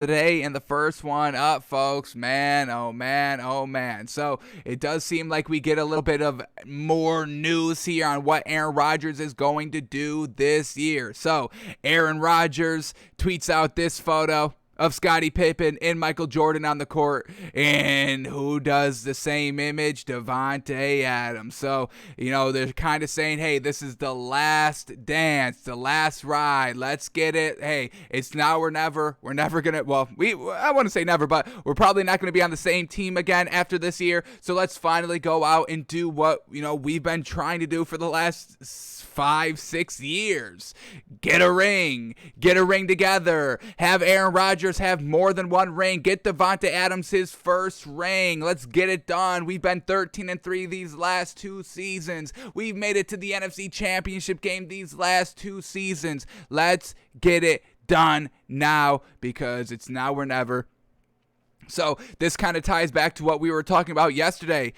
today, and the first one up, folks, man, oh man, oh man. So it does seem like we get a little bit of more news here on what Aaron Rodgers is going to do this year. So Aaron Rodgers tweets out this photo of Scottie Pippen and Michael Jordan on the court, and who does the same image? Davante Adams. So, they're kind of saying, hey, this is the last dance, the last ride. Let's get it. Hey, it's now or never. We're never going to, I want to say never, but we're probably not going to be on the same team again after this year. So let's finally go out and do what, we've been trying to do for the last 5-6 years. Get a ring together. Have Aaron Rodgers have more than one ring. Get Davante Adams his first ring. Let's get it done. We've been 13-3 these last 2 seasons. We've made it to the NFC Championship game these last 2 seasons. Let's get it done now, because it's now or never. So this kind of ties back to what we were talking about yesterday,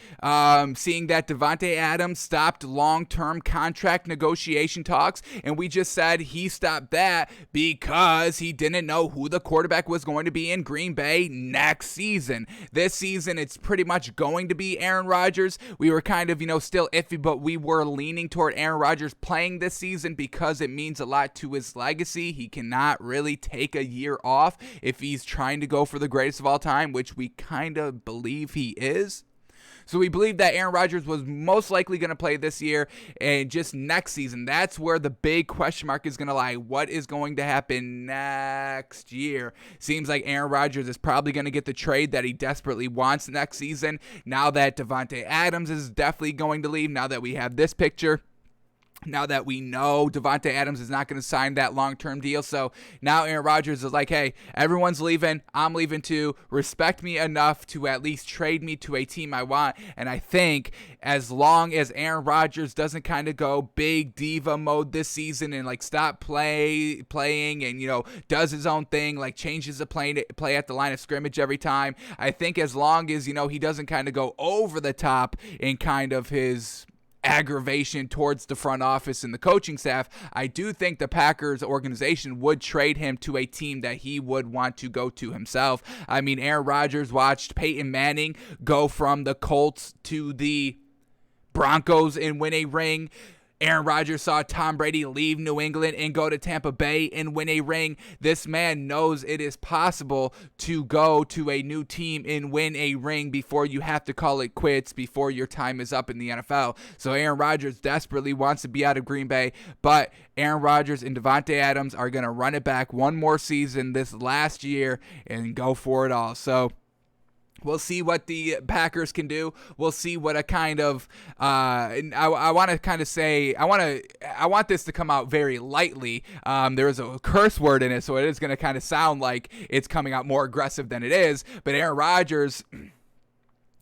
seeing that Davante Adams stopped long-term contract negotiation talks, and we just said he stopped that because he didn't know who the quarterback was going to be in Green Bay next season. This season, it's pretty much going to be Aaron Rodgers. We were kind of, still iffy, but we were leaning toward Aaron Rodgers playing this season because it means a lot to his legacy. He cannot really take a year off if he's trying to go for the greatest of all time, which we kind of believe he is. So we believe that Aaron Rodgers was most likely going to play this year, and just next season, that's where the big question mark is going to lie. What is going to happen next year? Seems like Aaron Rodgers is probably going to get the trade that he desperately wants next season. Now that Davante Adams is definitely going to leave, now that we have this picture, now that we know Davante Adams is not going to sign that long-term deal. So now Aaron Rodgers is like, hey, everyone's leaving. I'm leaving too. Respect me enough to at least trade me to a team I want. And I think as long as Aaron Rodgers doesn't kind of go big diva mode this season and stop playing and, does his own thing, changes the play at the line of scrimmage every time. I think as long as, he doesn't kind of go over the top in kind of his aggravation towards the front office and the coaching staff, I do think the Packers organization would trade him to a team that he would want to go to himself. I mean, Aaron Rodgers watched Peyton Manning go from the Colts to the Broncos and win a ring. Aaron Rodgers saw Tom Brady leave New England and go to Tampa Bay and win a ring. This man knows it is possible to go to a new team and win a ring before you have to call it quits, before your time is up in the NFL. So Aaron Rodgers desperately wants to be out of Green Bay, but Aaron Rodgers and Davante Adams are going to run it back one more season this last year and go for it all. So we'll see what the Packers can do. We'll see what a kind of I want to kind of say I want this to come out very lightly. There is a curse word in it, so it is going to kind of sound like it's coming out more aggressive than it is. But Aaron Rodgers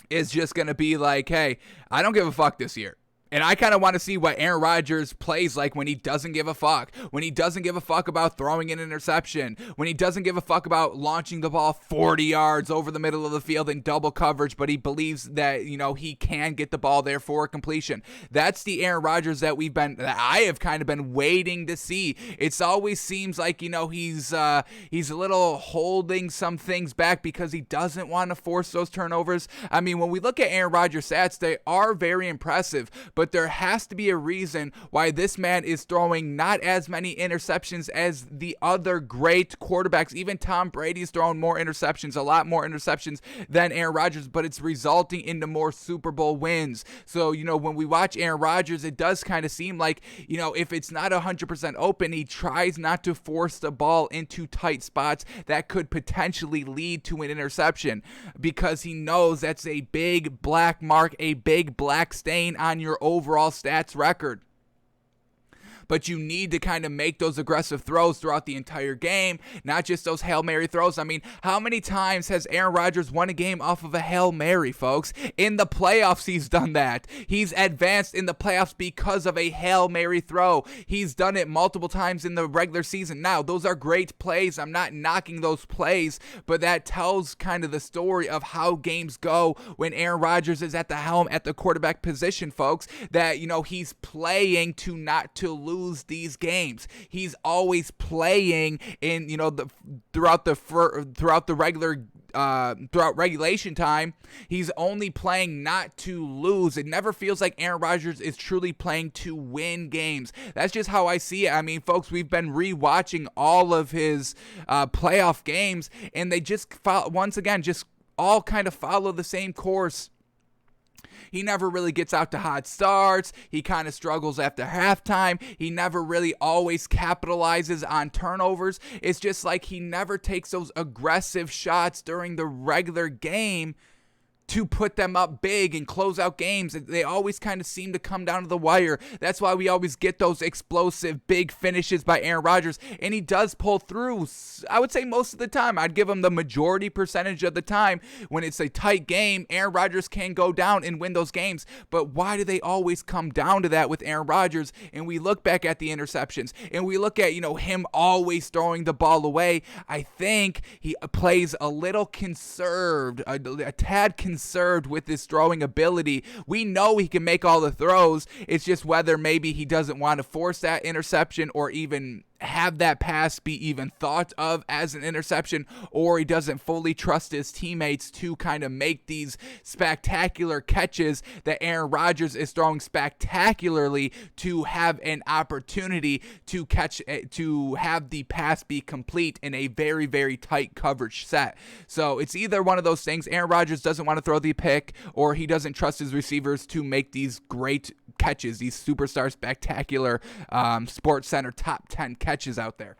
is just going to be like, hey, I don't give a fuck this year. And I kind of want to see what Aaron Rodgers plays like when he doesn't give a fuck. When he doesn't give a fuck about throwing an interception. When he doesn't give a fuck about launching the ball 40 yards over the middle of the field in double coverage, but he believes that, he can get the ball there for a completion. That's the Aaron Rodgers that I have kind of been waiting to see. It always seems like, he's a little holding some things back because he doesn't want to force those turnovers. I mean, when we look at Aaron Rodgers' stats, they are very impressive. But there has to be a reason why this man is throwing not as many interceptions as the other great quarterbacks. Even Tom Brady's throwing more interceptions, a lot more interceptions than Aaron Rodgers, but it's resulting into more Super Bowl wins. So, when we watch Aaron Rodgers, it does kind of seem like, if it's not 100% open, he tries not to force the ball into tight spots that could potentially lead to an interception, because he knows that's a big black mark, a big black stain on your overall stats record. But you need to kind of make those aggressive throws throughout the entire game, not just those Hail Mary throws. I mean, how many times has Aaron Rodgers won a game off of a Hail Mary, folks? In the playoffs, he's done that. He's advanced in the playoffs because of a Hail Mary throw. He's done it multiple times in the regular season. Now, those are great plays. I'm not knocking those plays, but that tells kind of the story of how games go when Aaron Rodgers is at the helm at the quarterback position, folks. That, he's playing to not to lose. lose these games. He's always playing in, throughout regulation time. He's only playing not to lose. It never feels like Aaron Rodgers is truly playing to win games. That's just how I see it. I mean, folks, we've been rewatching all of his playoff games, and they just once again just all kind of follow the same course. He never really gets out to hot starts. He kind of struggles after halftime. He never really always capitalizes on turnovers. It's just like he never takes those aggressive shots during the regular game to put them up big and close out games. They always kind of seem to come down to the wire. That's why we always get those explosive big finishes by Aaron Rodgers, and he does pull through. I would say most of the time. I'd give him the majority percentage of the time. When it's a tight game, Aaron Rodgers can go down and win those games. But why do they always come down to that with Aaron Rodgers? And we look back at the interceptions, and we look at, him always throwing the ball away. I think he plays a little conserved, a tad conserved with his throwing ability. We know he can make all the throws. It's just whether maybe he doesn't want to force that interception or even have that pass be even thought of as an interception, or he doesn't fully trust his teammates to kind of make these spectacular catches that Aaron Rodgers is throwing spectacularly to have an opportunity to catch, to have the pass be complete in a very, very tight coverage set. So it's either one of those things. Aaron Rodgers doesn't want to throw the pick, or he doesn't trust his receivers to make these great catches, these superstar spectacular Sports Center top 10 catches out there.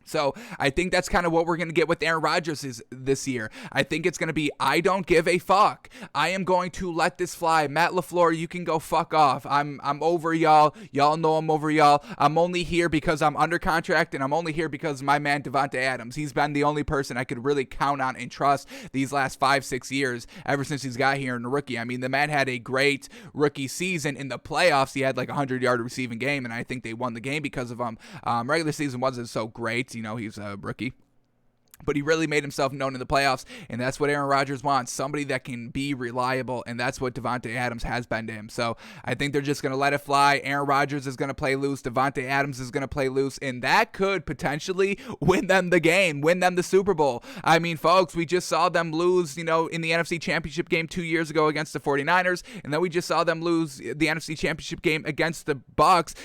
So I think that's kind of what we're going to get with Aaron Rodgers this year. I think it's going to be, I don't give a fuck. I am going to let this fly. Matt LaFleur, you can go fuck off. I'm over y'all. Y'all know I'm over y'all. I'm only here because I'm under contract, and I'm only here because my man Davante Adams. He's been the only person I could really count on and trust these last 5-6 years ever since he's got here in the rookie. I mean, the man had a great rookie season. In the playoffs, he had like a 100-yard receiving game, and I think they won the game because of him. Regular season wasn't so great. He's a rookie. But he really made himself known in the playoffs, and that's what Aaron Rodgers wants, somebody that can be reliable, and that's what Davante Adams has been to him. So I think they're just going to let it fly. Aaron Rodgers is going to play loose. Davante Adams is going to play loose, and that could potentially win them the game, win them the Super Bowl. I mean, folks, we just saw them lose, in the NFC Championship game 2 years ago against the 49ers, and then we just saw them lose the NFC Championship game against the Bucs.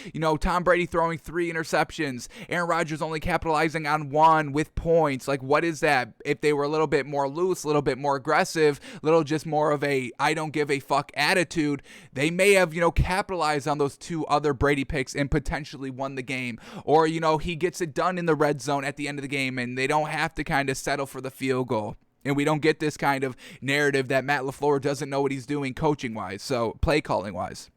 Tom Brady throwing 3 interceptions, Aaron Rodgers only capitalizing on 1 with points. Like, what is that? If they were a little bit more loose, a little bit more aggressive, a little just more of a I don't give a fuck attitude, they may have, capitalized on those 2 other Brady picks and potentially won the game. Or, he gets it done in the red zone at the end of the game, and they don't have to kind of settle for the field goal. And we don't get this kind of narrative that Matt LaFleur doesn't know what he's doing coaching-wise, so play calling-wise.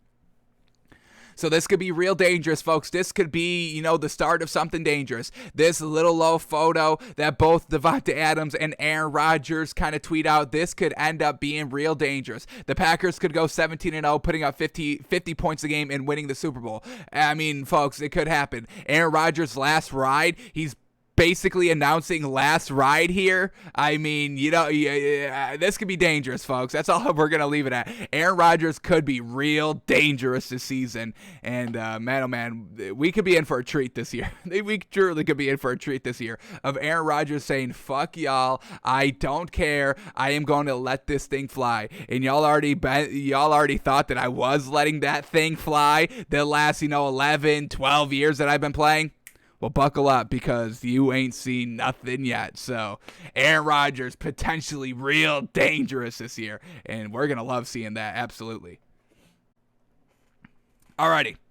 So this could be real dangerous, folks. This could be, the start of something dangerous. This little low photo that both Davante Adams and Aaron Rodgers kind of tweet out, this could end up being real dangerous. The Packers could go 17-0, putting up 50 points a game and winning the Super Bowl. I mean, folks, it could happen. Aaron Rodgers' last ride, he's basically announcing last ride here. I mean, this could be dangerous, folks. That's all we're going to leave it at. Aaron Rodgers could be real dangerous this season. And, man, oh, man, we could be in for a treat this year. We truly could be in for a treat this year of Aaron Rodgers saying, fuck y'all. I don't care. I am going to let this thing fly. And y'all already thought that I was letting that thing fly the last, 11, 12 years that I've been playing. Well, buckle up, because you ain't seen nothing yet. So Aaron Rodgers potentially real dangerous this year, and we're going to love seeing that, absolutely. Alrighty.